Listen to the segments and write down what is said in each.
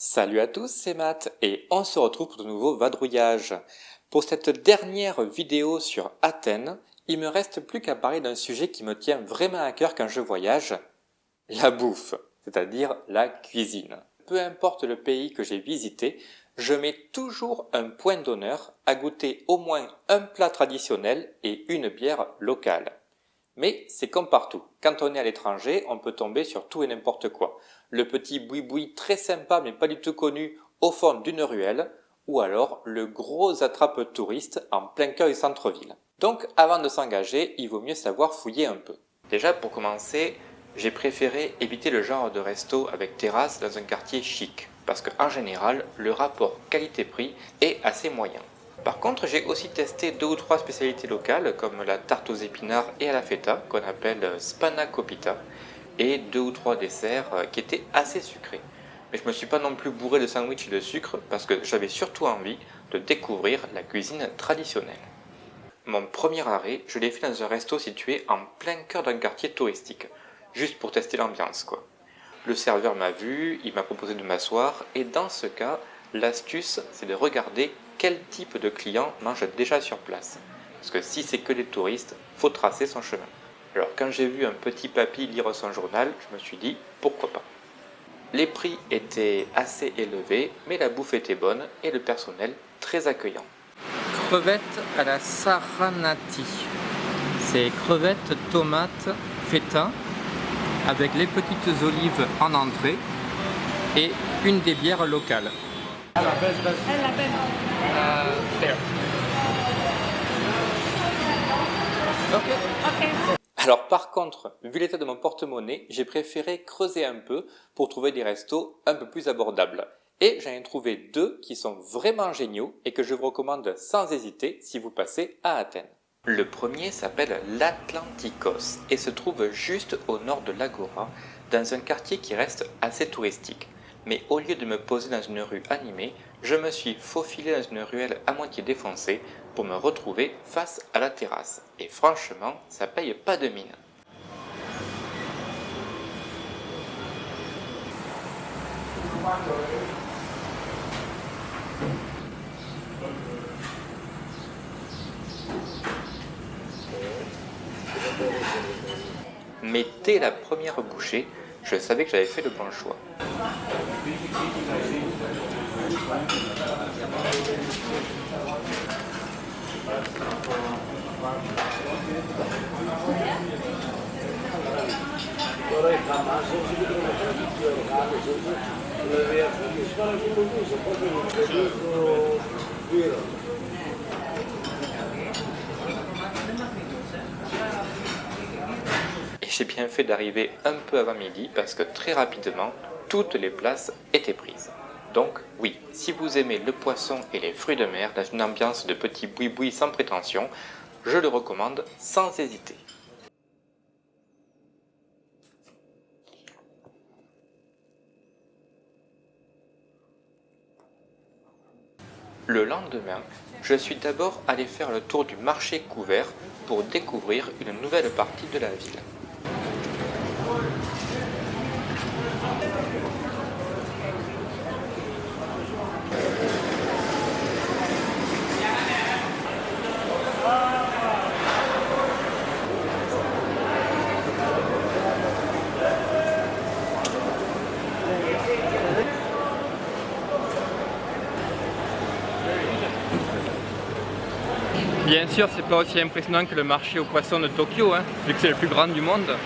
Salut à tous, c'est Matt et on se retrouve pour de nouveaux vadrouillages. Pour cette dernière vidéo sur Athènes, il me reste plus qu'à parler d'un sujet qui me tient vraiment à cœur quand je voyage, la bouffe, c'est-à-dire la cuisine. Peu importe le pays que j'ai visité, je mets toujours un point d'honneur à goûter au moins un plat traditionnel et une bière locale. Mais c'est comme partout, quand on est à l'étranger, on peut tomber sur tout et n'importe quoi. Le petit boui-boui très sympa mais pas du tout connu au fond d'une ruelle, ou alors le gros attrape-touriste en plein cœur du centre-ville. Donc avant de s'engager, il vaut mieux savoir fouiller un peu. Déjà pour commencer, j'ai préféré éviter le genre de resto avec terrasse dans un quartier chic, parce qu'en général, le rapport qualité-prix est assez moyen. Par contre, j'ai aussi testé 2 ou 3 spécialités locales comme la tarte aux épinards et à la feta qu'on appelle spanakopita et 2 ou 3 desserts qui étaient assez sucrés. Mais je me suis pas non plus bourré de sandwich et de sucre parce que j'avais surtout envie de découvrir la cuisine traditionnelle. Mon premier arrêt, je l'ai fait dans un resto situé en plein cœur d'un quartier touristique, juste pour tester l'ambiance quoi. Le serveur m'a vu, il m'a proposé de m'asseoir et dans ce cas, l'astuce c'est de regarder quel type de client mange déjà sur place. Parce que si c'est que des touristes, faut tracer son chemin. Alors quand j'ai vu un petit papy lire son journal, je me suis dit pourquoi pas. Les prix étaient assez élevés, mais la bouffe était bonne et le personnel très accueillant. Crevettes à la Saranati. C'est crevettes, tomates, feta, avec les petites olives en entrée et une des bières locales. Alors par contre, vu l'état de mon porte-monnaie, j'ai préféré creuser un peu pour trouver des restos un peu plus abordables. Et j'en ai trouvé 2 qui sont vraiment géniaux et que je vous recommande sans hésiter si vous passez à Athènes. Le premier s'appelle l'Atlantikos et se trouve juste au nord de l'Agora, dans un quartier qui reste assez touristique. Mais au lieu de me poser dans une rue animée, je me suis faufilé dans une ruelle à moitié défoncée pour me retrouver face à la terrasse. Et franchement, ça paye pas de mine. Mais dès la première bouchée, je savais que j'avais fait le bon choix. Et j'ai bien fait d'arriver un peu avant midi parce que très rapidement, toutes les places étaient prises. Donc oui, si vous aimez le poisson et les fruits de mer dans une ambiance de petit boui-boui sans prétention, je le recommande sans hésiter. Le lendemain, je suis d'abord allé faire le tour du marché couvert pour découvrir une nouvelle partie de la ville. Bien sûr, c'est pas aussi impressionnant que le marché aux poissons de Tokyo, vu que c'est le plus grand du monde,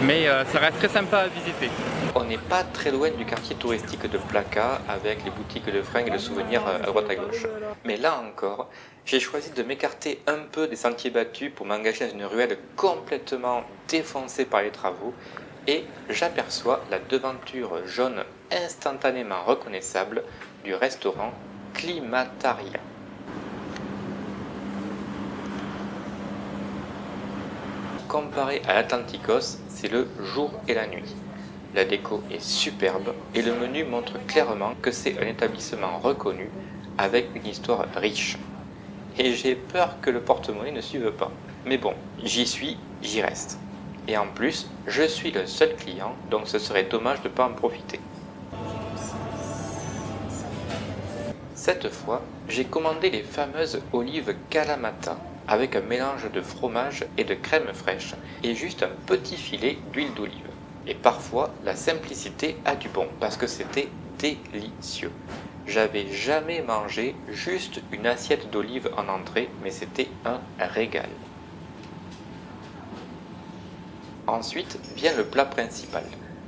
mais ça reste très sympa à visiter. On n'est pas très loin du quartier touristique de Plaka avec les boutiques de fringues et de souvenirs à droite à gauche. Mais là encore, j'ai choisi de m'écarter un peu des sentiers battus pour m'engager dans une ruelle complètement défoncée par les travaux et j'aperçois la devanture jaune instantanément reconnaissable du restaurant Climataria. Comparé à l'Atlantikos, c'est le jour et la nuit. La déco est superbe et le menu montre clairement que c'est un établissement reconnu avec une histoire riche. Et j'ai peur que le porte-monnaie ne suive pas. Mais bon, j'y suis, j'y reste. Et en plus, je suis le seul client, donc ce serait dommage de ne pas en profiter. Cette fois, j'ai commandé les fameuses olives Kalamata avec un mélange de fromage et de crème fraîche et juste un petit filet d'huile d'olive. Et parfois, la simplicité a du bon parce que c'était délicieux. J'avais jamais mangé juste une assiette d'olives en entrée, mais c'était un régal. Ensuite vient le plat principal,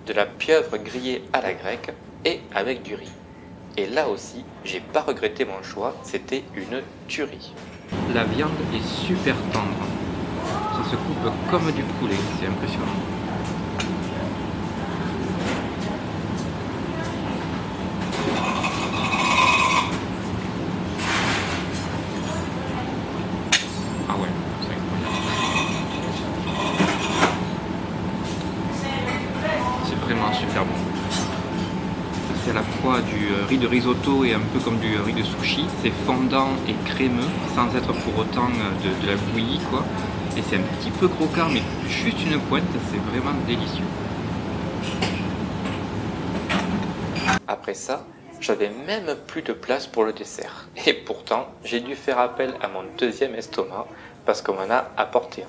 de la pieuvre grillée à la grecque et avec du riz. Et là aussi, j'ai pas regretté mon choix, c'était une tuerie. La viande est super tendre. Ça se coupe comme du poulet, c'est impressionnant. Ah ouais, c'est incroyable. C'est vraiment super bon. C'est à la fois du riz de risotto et un peu comme du riz de sushi. C'est fondant et crémeux sans être pour autant de la bouillie quoi. Et c'est un petit peu croquant mais juste une pointe, c'est vraiment délicieux. Après ça, j'avais même plus de place pour le dessert. Et pourtant, j'ai dû faire appel à mon deuxième estomac parce qu'on m'en a apporté un.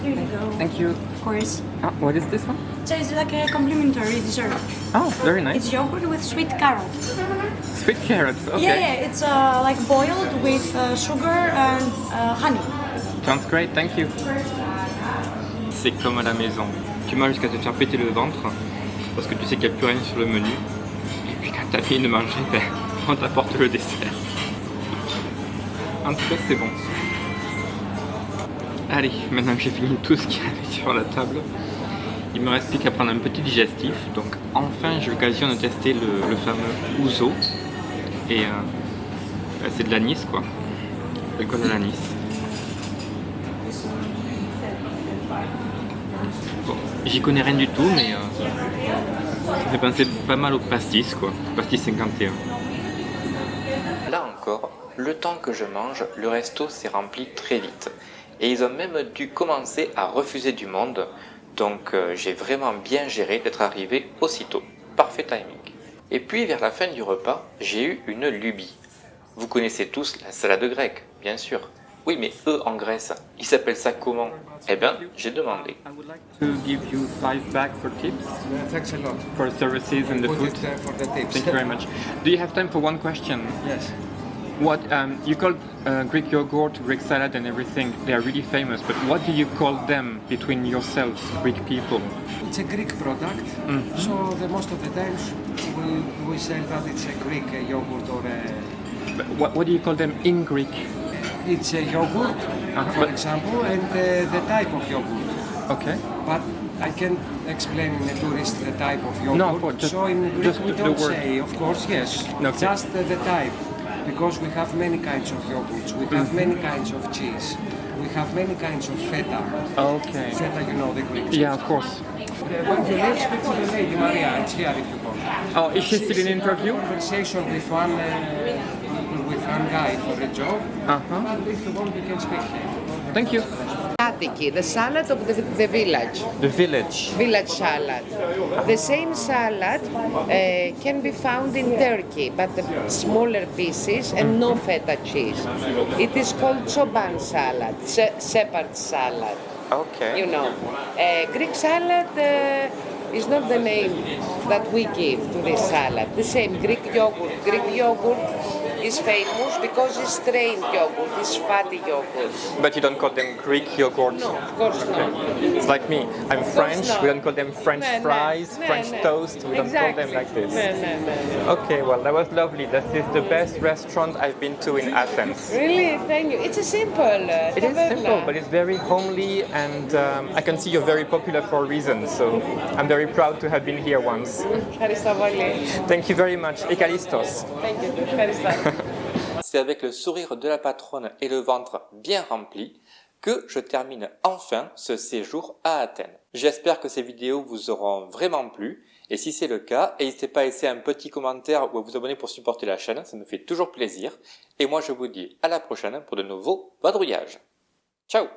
Here you go. Thank you. Of course. Ah, what is this one? So it's like a complimentary dessert. Oh, very nice. It's yogurt with sweet carrot. Sweet carrots, okay. Yeah, it's like boiled with sugar and honey. Sounds great, thank you. C'est comme à la maison. Tu manges jusqu'à te faire péter le ventre parce que tu sais qu'il n'y a plus rien sur le menu. Et puis quand t'as fini de manger, ben, on t'apporte le dessert. En tout cas, c'est bon. Allez, maintenant que j'ai fini tout ce qu'il y avait sur la table, il me reste plus qu'à prendre un petit digestif. Donc enfin, j'ai l'occasion de tester le fameux ouzo. Et c'est de l'anis quoi. L'alcool de l'anis. Bon, j'y connais rien du tout, mais ça fait penser pas mal au pastis quoi. Pastis 51. Là encore, le temps que je mange, le resto s'est rempli très vite. Et ils ont même dû commencer à refuser du monde, donc j'ai vraiment bien géré d'être arrivé aussitôt. Parfait timing. Et puis vers la fin du repas, j'ai eu une lubie. Vous connaissez tous la salade grecque, bien sûr. Oui, mais eux en Grèce, ils s'appellent ça comment? Eh bien, j'ai demandé. I would like to give you 5 bags for tips Thanks a lot. for services and the Put food. it for the tips. Thank you very much. Do you have time for one question? Yes. What you call Greek yogurt, Greek salad, and everything? They are really famous. But what do you call them between yourselves, Greek people? It's a Greek product, so the most of the times we say that it's a Greek yogurt or But what do you call them in Greek? it's a yogurt, for but- example, and the type of yogurt. Okay. But I can explain in a tourist the type of yogurt. No, for just- so in Greek just we the don't word. say, of course, yes, Okay. just the type, because we have many kinds of yogurts, we have many kinds of cheese, we have many kinds of feta. Okay. Feta, you know the Greek. Yeah, of course. When you leave, speak to the lady Maria. It's here if you want. Oh, is she still in interview? Conversation with one guy for a job. And if you want, you can speak here. Thank you. Atiki, the salad of the village, The village. village salad. The same salad can be found in Turkey, but the smaller pieces and no feta cheese. It is called choban salad, shepherd salad. Okay. You know, Greek salad is not the name that we give to this salad. The same Greek yogurt. Greek yogurt is famous because it's strained yogurt, it's fatty yogurt. But you don't call them Greek yogurt? No, of course not. It's like me. I'm French. not. We don't call them French No, no, fries, no, French no. toast. We don't call them Exactly. like this. No. Okay, well, that was lovely. This is the best restaurant I've been to in Athens. Really, thank you. It's a simple It is taverna. simple, but it's very homely, and I can see you're very popular for a reason, so I'm very proud to have been here once. Ευχαριστώ πολύ. Thank you very much. Ekalistos. Thank you. Ευχαριστώ. C'est avec le sourire de la patronne et le ventre bien rempli que je termine enfin ce séjour à Athènes. J'espère que ces vidéos vous auront vraiment plu, et si c'est le cas, n'hésitez pas à laisser un petit commentaire ou à vous abonner pour supporter la chaîne, ça me fait toujours plaisir. Et moi je vous dis à la prochaine pour de nouveaux vadrouillages. Ciao!